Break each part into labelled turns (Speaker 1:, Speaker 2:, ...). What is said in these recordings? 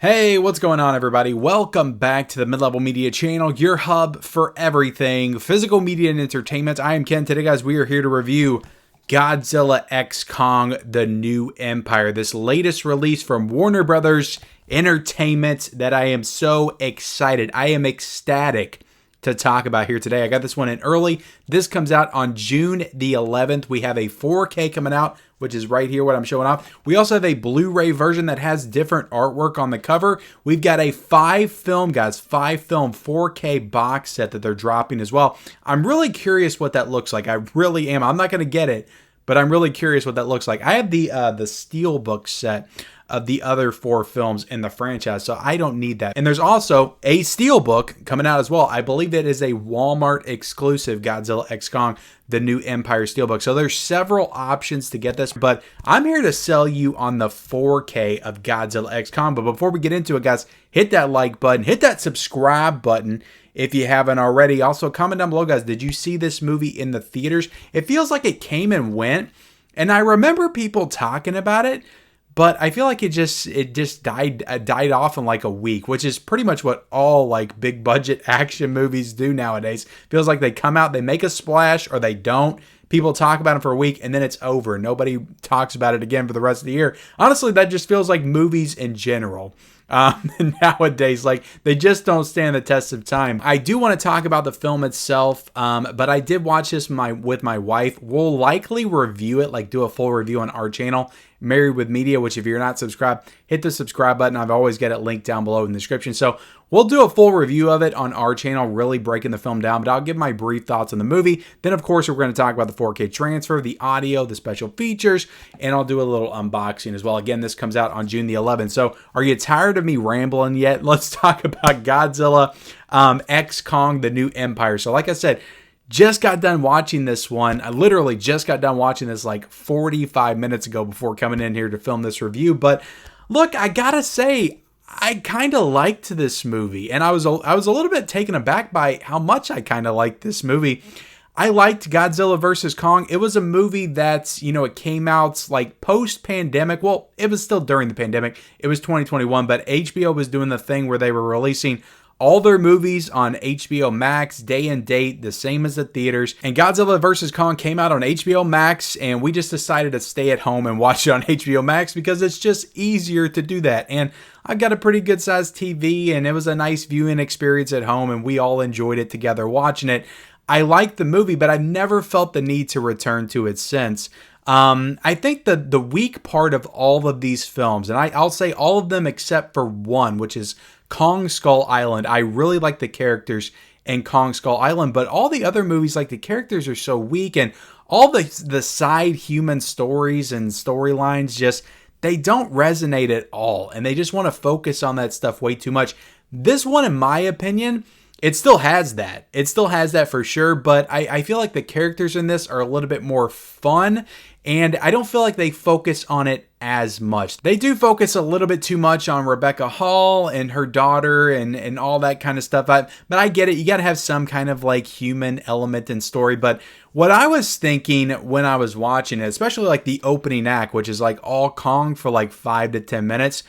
Speaker 1: Hey, what's going on, everybody? Welcome back to the Mid-Level Media channel, your hub for everything physical media and entertainment. I am Ken. Today, guys, we are here to review Godzilla x Kong: The New Empire, this latest release from Warner Brothers Entertainment that I am so excited. I am ecstatic to talk about here today. I got this one in early. This comes out on June the 11th. We have a 4K coming out, which is right here what I'm showing off. We also have a Blu-ray version that has different artwork on the cover. We've got a 5-film 4K box set that they're dropping as well. I'm really curious what that looks like. I really am. I'm not going to get it, but I'm really curious what that looks like. I have the Steelbook set of the other 4 films in the franchise, so I don't need that. And there's also a Steelbook coming out as well. I believe it is a Walmart exclusive, Godzilla x Kong: The New Empire Steelbook. So there's several options to get this, but I'm here to sell you on the 4K of Godzilla x Kong. But before we get into it, guys, hit that like button, hit that subscribe button if you haven't already. Also, comment down below, guys, did you see this movie in the theaters? It feels like it came and went, and I remember people talking about it, but I feel like it just died off in like a week, which is pretty much what all like big budget action movies do nowadays. Feels like they come out, they make a splash, or they don't. People talk about it for a week and then it's over. Nobody talks about it again for the rest of the year. Honestly, that just feels like movies in general. Nowadays, like, they just don't stand the test of time. I do want to talk about the film itself, but I did watch this with my wife. We'll likely review it, like do a full review on our channel, Married with Media, which if you're not subscribed, hit the subscribe button. I've always got it linked down below in the description. So we'll do a full review of it on our channel, really breaking the film down, but I'll give my brief thoughts on the movie. Then, of course, we're going to talk about the 4K transfer, the audio, the special features, and I'll do a little unboxing as well. Again, this comes out on June the 11th. So are you tired of me rambling yet? Let's talk about Godzilla x Kong: The New Empire. So like I said, just got done watching this one. I literally just got done watching this like 45 minutes ago before coming in here to film this review. But look, I gotta say, I kind of liked this movie, and I was a little bit taken aback by how much I kind of liked this movie. I liked Godzilla vs. Kong. It was a movie that, it came out like post-pandemic. Well, it was still during the pandemic. It was 2021, but HBO was doing the thing where they were releasing all their movies on HBO Max, day and date, the same as the theaters. And Godzilla vs. Kong came out on HBO Max, and we just decided to stay at home and watch it on HBO Max because it's just easier to do that. And I've got a pretty good sized TV, and it was a nice viewing experience at home, and we all enjoyed it together watching it. I liked the movie, but I've never felt the need to return to it since. I think the weak part of all of these films, and I'll say all of them except for one, which is Kong Skull Island. I really like the characters in Kong Skull Island, but all the other movies, like, the characters are so weak, and all the side human stories and storylines just, they don't resonate at all, and they just want to focus on that stuff way too much. This one, in my opinion, it still has that. It still has that for sure, but I feel like the characters in this are a little bit more fun, and I don't feel like they focus on it as much. They do focus a little bit too much on Rebecca Hall and her daughter and all that kind of stuff. But I get it. You got to have some kind of like human element in story. But what I was thinking when I was watching it, especially like the opening act, which is like all Kong for like 5 to 10 minutes,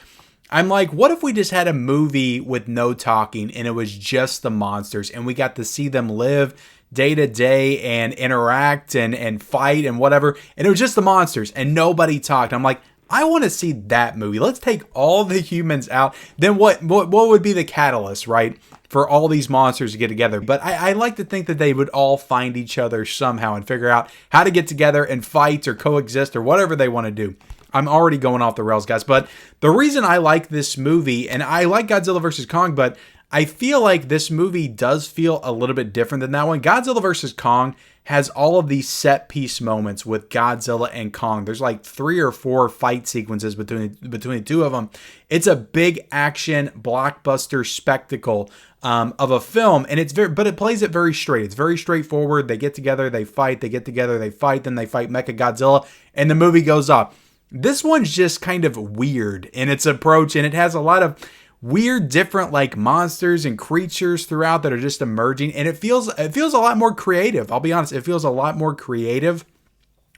Speaker 1: I'm like, what if we just had a movie with no talking and it was just the monsters and we got to see them live day to day and interact and fight and whatever, and it was just the monsters and nobody talked? I'm like, I want to see that movie. Let's take all the humans out. Then what would be the catalyst, right, for all these monsters to get together? But I like to think that they would all find each other somehow and figure out how to get together and fight or coexist or whatever they want to do. I'm already going off the rails, guys. But the reason I like this movie, and I like Godzilla vs. Kong, but I feel like this movie does feel a little bit different than that one. Godzilla vs. Kong has all of these set piece moments with Godzilla and Kong. There's like 3 or 4 fight sequences between the two of them. It's a big action blockbuster spectacle of a film, and but it plays it very straight. It's very straightforward. They get together, they fight, they get together, they fight, then they fight Mecha Godzilla, and the movie goes off. This one's just kind of weird in its approach, and it has a lot of weird, different like monsters and creatures throughout that are just emerging, and it feels a lot more creative. I'll be honest, it feels a lot more creative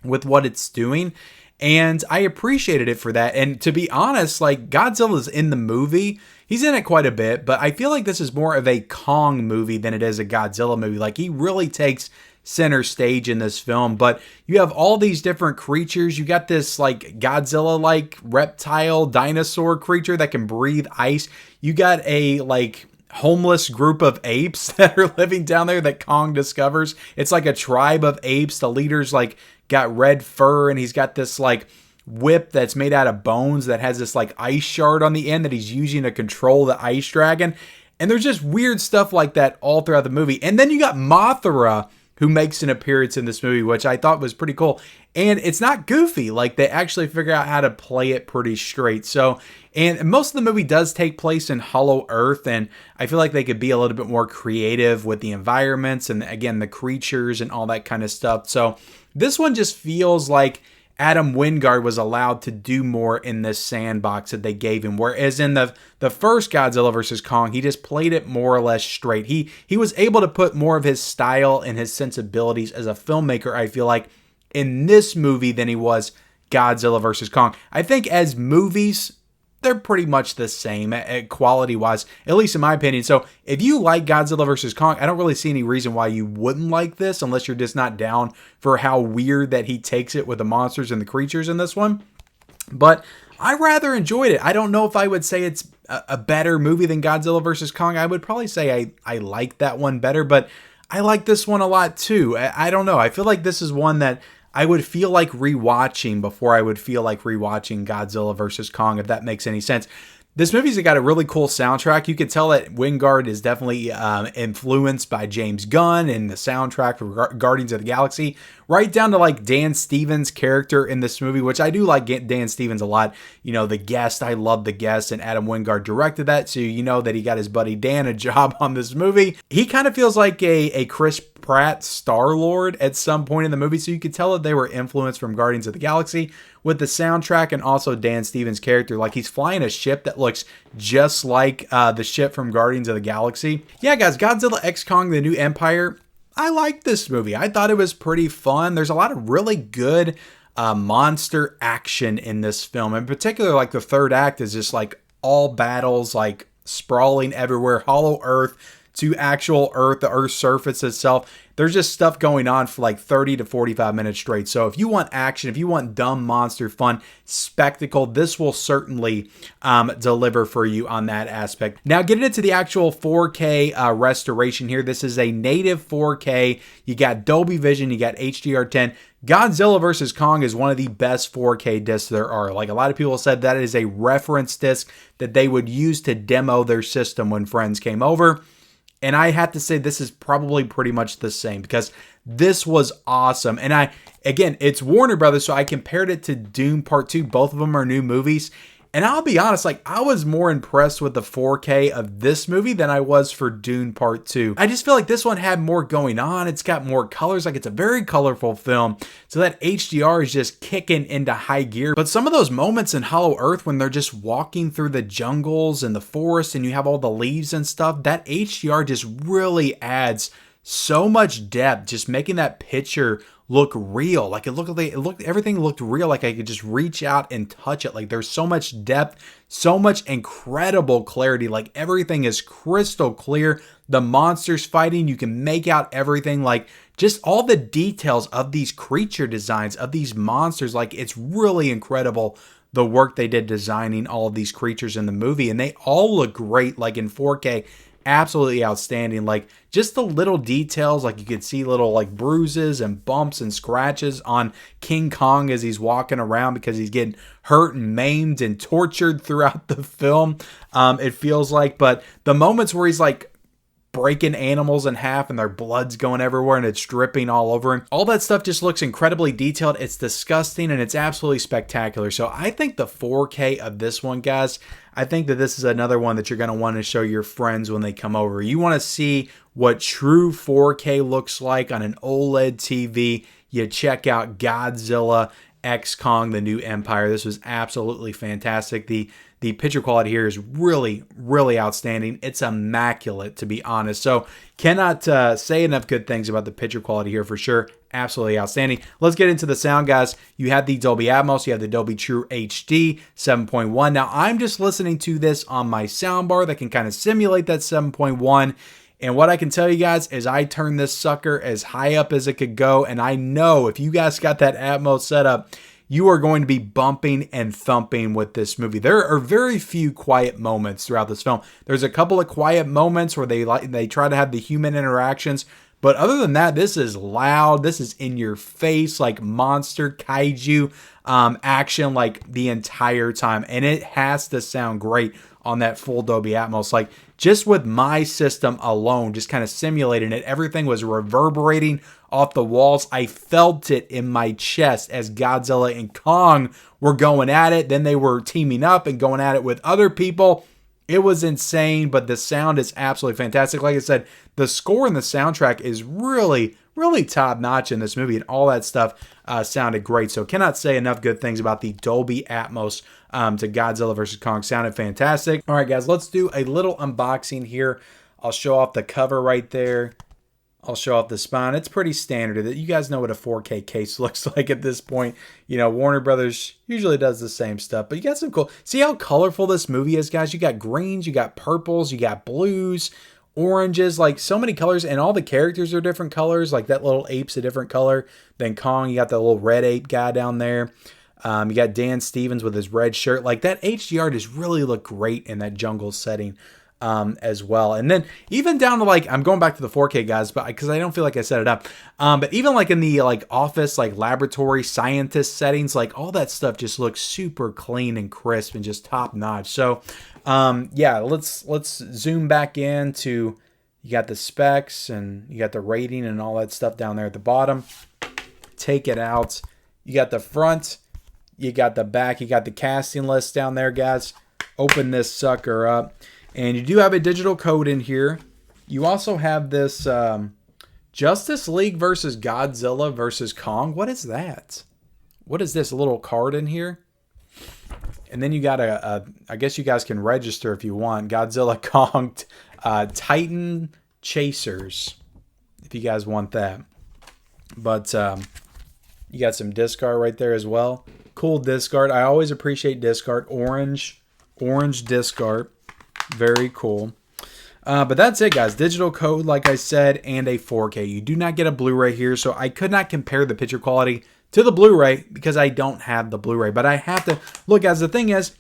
Speaker 1: with what it's doing. And I appreciated it for that. And to be honest, like Godzilla's in the movie. He's in it quite a bit, but I feel like this is more of a Kong movie than it is a Godzilla movie. Like he really takes center stage in this film, but you have all these different creatures. You got this like Godzilla-like reptile dinosaur creature that can breathe ice. You got a like homeless group of apes that are living down there that Kong discovers. It's like a tribe of apes. The leader's like got red fur, and he's got this like whip that's made out of bones that has this like ice shard on the end that he's using to control the ice dragon. And there's just weird stuff like that all throughout the movie. And then you got Mothra, who makes an appearance in this movie, which I thought was pretty cool. And it's not goofy. Like, they actually figure out how to play it pretty straight. So, and most of the movie does take place in Hollow Earth, and I feel like they could be a little bit more creative with the environments and, again, the creatures and all that kind of stuff. So, this one just feels like Adam Wingard was allowed to do more in this sandbox that they gave him. Whereas in the first Godzilla vs. Kong, he just played it more or less straight. He was able to put more of his style and his sensibilities as a filmmaker, I feel like, in this movie than he was Godzilla vs. Kong. I think as movies, they're pretty much the same quality-wise, at least in my opinion. So if you like Godzilla vs. Kong, I don't really see any reason why you wouldn't like this, unless you're just not down for how weird that he takes it with the monsters and the creatures in this one. But I rather enjoyed it. I don't know if I would say it's a better movie than Godzilla vs. Kong. I would probably say I like that one better, but I like this one a lot too. I don't know. I feel like this is one that I would feel like rewatching before I would feel like rewatching Godzilla vs. Kong, if that makes any sense. This movie's got a really cool soundtrack. You can tell that Wingard is definitely influenced by James Gunn and the soundtrack for Guardians of the Galaxy, right down to like Dan Stevens' character in this movie, which I do like Dan Stevens a lot. You know, The Guest, I love The Guest, and Adam Wingard directed that, so you know that he got his buddy Dan a job on this movie. He kind of feels like a Chris Pratt Star-Lord at some point in the movie, so you could tell that they were influenced from Guardians of the Galaxy with the soundtrack and also Dan Stevens' character. Like, he's flying a ship that looks just like the ship from Guardians of the Galaxy. Yeah, guys, Godzilla X Kong: The New Empire, I liked this movie. I thought it was pretty fun. There's a lot of really good monster action in this film. In particular, like the third act is just like all battles, like sprawling everywhere, Hollow Earth to actual Earth, the Earth's surface itself. There's just stuff going on for like 30 to 45 minutes straight. So if you want action, if you want dumb monster fun, spectacle, this will certainly deliver for you on that aspect. Now, getting into the actual 4K restoration here, this is a native 4K. You got Dolby Vision, you got HDR10. Godzilla vs. Kong is one of the best 4K discs there are. Like, a lot of people said that is a reference disc that they would use to demo their system when friends came over. And I have to say, this is probably pretty much the same, because this was awesome. And again, it's Warner Brothers, so I compared it to Dune Part 2. Both of them are new movies. And I'll be honest, like, I was more impressed with the 4K of this movie than I was for Dune Part 2. I just feel like this one had more going on. It's got more colors. Like, it's a very colorful film. So that HDR is just kicking into high gear. But some of those moments in Hollow Earth when they're just walking through the jungles and the forest and you have all the leaves and stuff, that HDR just really adds so much depth, just making that picture look real. Like, everything looked real. Like I could just reach out and touch it. Like, there's so much depth, so much incredible clarity. Like, everything is crystal clear. The monsters fighting, you can make out everything. Like, just all the details of these creature designs of these monsters. Like, it's really incredible the work they did designing all of these creatures in the movie, and they all look great. Like, in 4K, absolutely outstanding. Like, just the little details, like you could see little like bruises and bumps and scratches on King Kong as he's walking around because he's getting hurt and maimed and tortured throughout the film. It feels like, but the moments where he's like breaking animals in half and their blood's going everywhere and it's dripping all over him, all that stuff just looks incredibly detailed. It's disgusting and it's absolutely spectacular. So I think the 4K of this one, guys, I think that this is another one that you're going to want to show your friends when they come over. You want to see what true 4K looks like on an OLED TV. You check out Godzilla X Kong: The New Empire. This was absolutely fantastic. The the picture quality here is really, really outstanding. It's immaculate, to be honest. So cannot say enough good things about the picture quality here for sure. Absolutely outstanding. Let's get into the sound, guys. You have the Dolby Atmos. You have the Dolby True HD 7.1. Now, I'm just listening to this on my soundbar that can kind of simulate that 7.1. And what I can tell you guys is I turned this sucker as high up as it could go. And I know if you guys got that Atmos set up, you are going to be bumping and thumping with this movie. There are very few quiet moments throughout this film. There's a couple of quiet moments where they try to have the human interactions. But other than that, this is loud. This is in your face, like monster kaiju action, like the entire time. And it has to sound great on that full Dolby Atmos. Like just with my system alone, just kind of simulating it, everything was reverberating off the walls. I felt it in my chest as Godzilla and Kong were going at it. Then they were teaming up and going at it with other people. It was insane, but the sound is absolutely fantastic. Like I said, the score and the soundtrack is really, really top notch in this movie, and all that stuff sounded great. So cannot say enough good things about the Dolby Atmos to Godzilla vs. Kong. Sounded fantastic. All right, guys, let's do a little unboxing here. I'll show off the cover right there. I'll show off the spine. It's pretty standard. You guys know what a 4K case looks like at this point. You know, Warner Brothers usually does the same stuff, but you got some cool. See how colorful this movie is, guys? You got greens, you got purples, you got blues, oranges, like so many colors, and all the characters are different colors. Like that little ape's a different color than Kong. You got the little red ape guy down there. You got Dan Stevens with his red shirt. Like that HDR just really look great in that jungle setting. As well. And then even down to like, I'm going back to the 4K guys, but because I don't feel like I set it up. But even like in the like office, like laboratory scientist settings, like all that stuff just looks super clean and crisp and just top notch. So yeah, let's zoom back in to, you got the specs and you got the rating and all that stuff down there at the bottom. Take it out. You got the front, you got the back, you got the casting list down there, guys. Open this sucker up. And you do have a digital code in here. You also have this Justice League versus Godzilla versus Kong. What is that? What is this, a little card in here? And then you got I guess you guys can register if you want. Godzilla Kong Titan Chasers, if you guys want that. But you got some discard right there as well. Cool discard. I always appreciate discard. Orange discard. Very cool. But that's it, guys. Digital code, like I said, and a 4K. You do not get a Blu-ray here, so I could not compare the picture quality to the Blu-ray because I don't have the Blu-ray. But I have to look, guys. The thing is,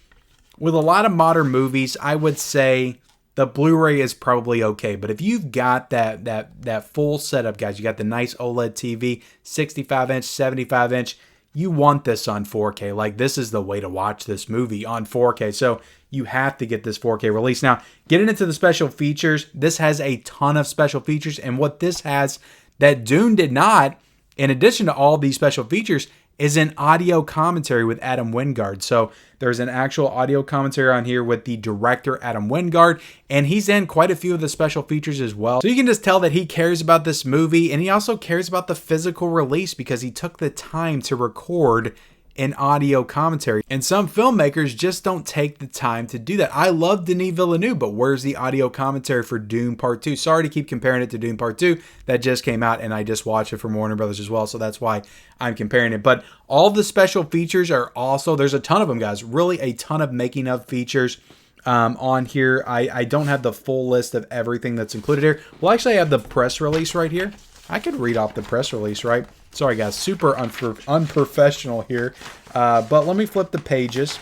Speaker 1: with a lot of modern movies, I would say the Blu-ray is probably okay. But if you've got that full setup, guys, you got the nice OLED TV, 65-inch, 75-inch. You want this on 4K. Like, this is the way to watch this movie on 4K. So you have to get this 4K release. Now, getting into the special features, this has a ton of special features. And what this has that Dune did not, in addition to all these special features, is an audio commentary with Adam Wingard. So there's an actual audio commentary on here with the director, Adam Wingard, and he's in quite a few of the special features as well. So you can just tell that he cares about this movie, and he also cares about the physical release because he took the time to record an audio commentary. And some filmmakers just don't take the time to do that. I love Denis Villeneuve, but where's the audio commentary for Dune Part 2? Sorry to keep comparing it to Dune Part 2. That just came out, and I just watched it from Warner Brothers as well, so that's why I'm comparing it. But all the special features are also, there's a ton of them, guys. Really a ton of making of features on here. I don't have the full list of everything that's included here. Well, actually, I have the press release right here. I could read off the press release, right? Sorry, guys, super unprofessional here. But let me flip the pages.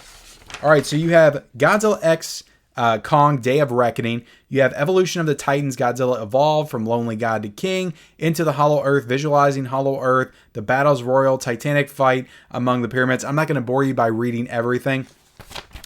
Speaker 1: All right, so you have Godzilla X Kong Day of Reckoning. You have Evolution of the Titans, Godzilla Evolved from Lonely God to King, Into the Hollow Earth, Visualizing Hollow Earth, The Battles Royal, Titanic Fight Among the Pyramids. I'm not going to bore you by reading everything.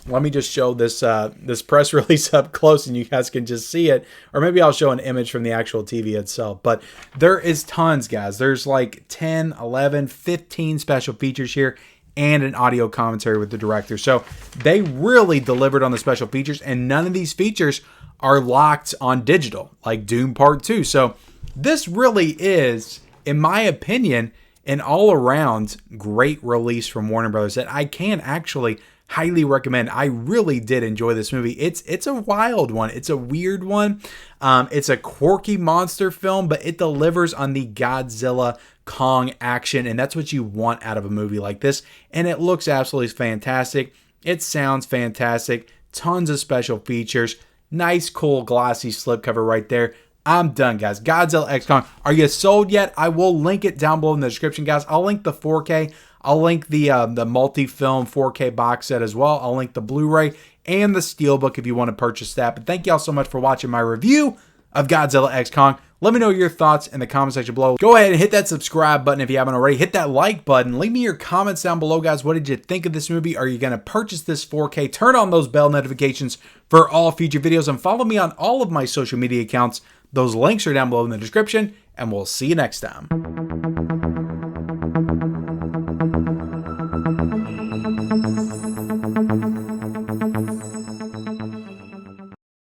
Speaker 1: Let me just show this this press release up close and you guys can just see it. Or maybe I'll show an image from the actual TV itself. But there is tons, guys. There's like 10, 11, 15 special features here and an audio commentary with the director. So they really delivered on the special features, and none of these features are locked on digital like Dune Part 2. So this really is, in my opinion, an all-around great release from Warner Brothers that I can actually highly recommend. I really did enjoy this movie. It's a wild one. It's a weird one. It's a quirky monster film, but it delivers on the Godzilla Kong action, and that's what you want out of a movie like this. And it looks absolutely fantastic. It sounds fantastic. Tons of special features. Nice, cool, glossy slipcover right there. I'm done, guys. Godzilla X Kong. Are you sold yet? I will link it down below in the description, guys. I'll link the 4K. I'll link the multi-film 4K box set as well. I'll link the Blu-ray and the Steelbook if you want to purchase that. But thank y'all so much for watching my review of Godzilla X Kong. Let me know your thoughts in the comment section below. Go ahead and hit that subscribe button if you haven't already. Hit that like button. Leave me your comments down below, guys. What did you think of this movie? Are you going to purchase this 4K? Turn on those bell notifications for all future videos and follow me on all of my social media accounts. Those links are down below in the description, and we'll see you next time.